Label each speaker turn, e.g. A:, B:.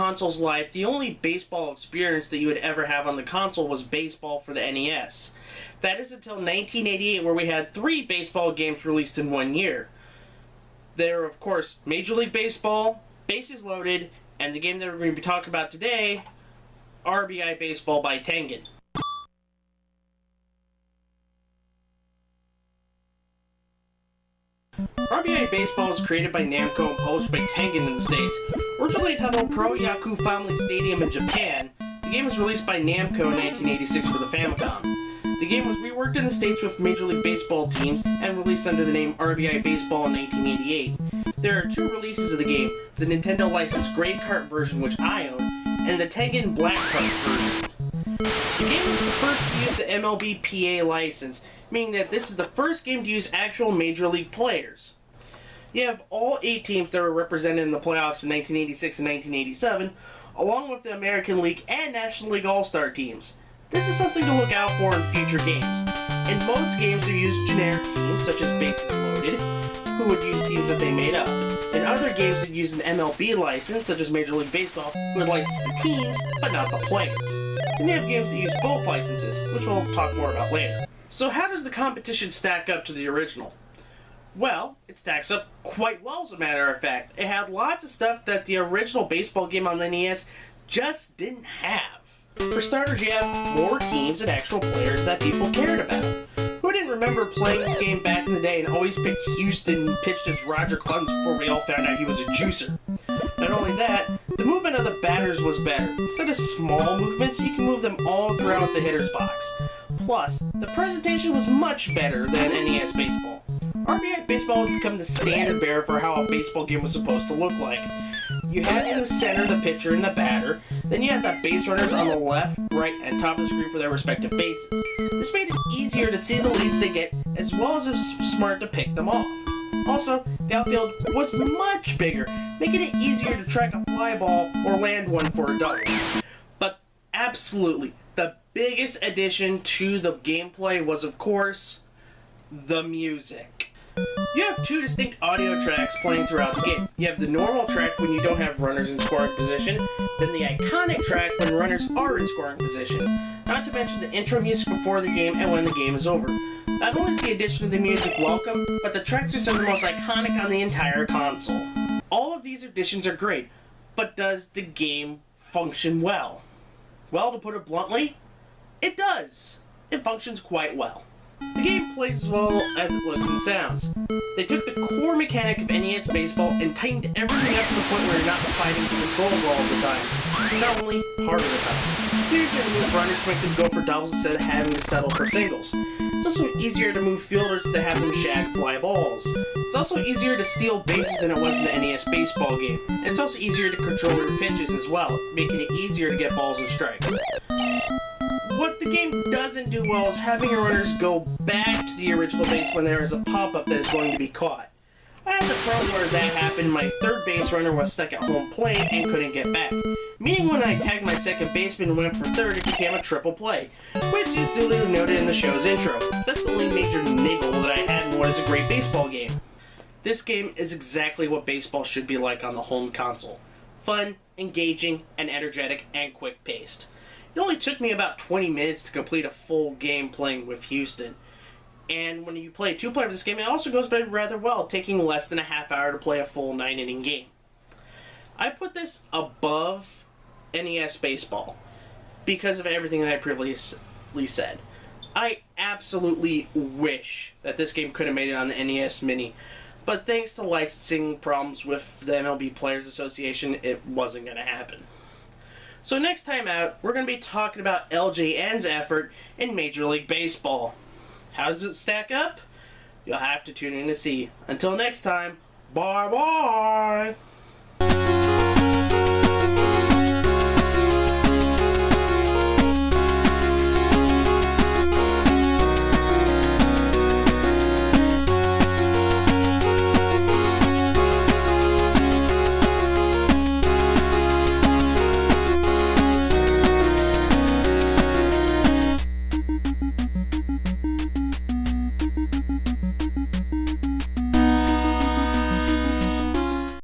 A: console's life, the only baseball experience that you would ever have on the console was baseball for the NES. That is until 1988, where we had 3 baseball games released in 1 year. There are, of course, Major League Baseball, Bases Loaded, and the game that we're going to be talking about today, RBI Baseball by Tengen. RBI Baseball was created by Namco and published by Tengen in the States. Originally titled Pro Yaku Family Stadium in Japan, the game was released by Namco in 1986 for the Famicom. The game was reworked in the States with Major League Baseball teams and released under the name RBI Baseball in 1988. There are 2 releases of the game, the Nintendo licensed Gray Cart version, which I own, and the Tengen Black Cart version. The game was the first to use the MLB-PA license, meaning that this is the first game to use actual Major League players. You have all 8 teams that were represented in the playoffs in 1986 and 1987, along with the American League and National League All-Star teams. This is something to look out for in future games. In most games, we use generic teams, such as Bases Loaded, who would use teams that they made up. In other games that use an MLB license, such as Major League Baseball, who would license the teams, but not the players. And you have games that use both licenses, which we'll talk more about later. So how does the competition stack up to the original? Well, it stacks up quite well, as a matter of fact. It had lots of stuff that the original baseball game on the NES just didn't have. For starters, you have more teams and actual players that people cared about. Who didn't remember playing this game back in the day and always picked Houston and pitched as Roger Clemens before we all found out he was a juicer? Not only that, the movement of the batters was better. Instead of small movements, you can move them all throughout the hitter's box. Plus, the presentation was much better than NES Baseball. RBI Baseball would become the standard bearer for how a baseball game was supposed to look like. You had in the center the pitcher and the batter, then you had the base runners on the left, right, and top of the screen for their respective bases. This made it easier to see the leads they get, as well as it was smart to pick them off. Also, the outfield was much bigger, making it easier to track a fly ball or land one for a double. But absolutely, the biggest addition to the gameplay was, of course, the music. You have 2 distinct audio tracks playing throughout the game. You have the normal track when you don't have runners in scoring position, then the iconic track when runners are in scoring position. Not to mention the intro music before the game and when the game is over. Not only is the addition of the music welcome, but the tracks are some of the most iconic on the entire console. All of these additions are great, but does the game function well? Well, to put it bluntly, it does. It functions quite well. The game plays as well as it looks and sounds. They took the core mechanic of NES Baseball and tightened everything up to the point where you're not fighting the controls all the time. Not only part of the time. It's easier to move runners to make them go for doubles instead of having to settle for singles. It's also easier to move fielders to have them shag fly balls. It's also easier to steal bases than it was in the NES Baseball game. And it's also easier to control your pitches as well, making it easier to get balls and strikes. What the game doesn't do well is having your runners go back to the original base when there is a pop-up that is going to be caught. I had the problem where that happened. My third base runner was stuck at home plate and couldn't get back. Meaning when I tagged my second baseman and went for third, it became a triple play, which is duly noted in the show's intro. That's the only major niggle that I had in what is a great baseball game. This game is exactly what baseball should be like on the home console. Fun, engaging, and energetic, and quick-paced. It only took me about 20 minutes to complete a full game playing with Houston. And when you play 2-player of this game, it also goes by rather well, taking less than a half hour to play a full 9-inning game. I put this above NES Baseball because of everything that I previously said. I absolutely wish that this game could have made it on the NES Mini, but thanks to licensing problems with the MLB Players Association, it wasn't going to happen. So next time out, we're going to be talking about LJN's effort in Major League Baseball. How does it stack up? You'll have to tune in to see. Until next time, bye-bye!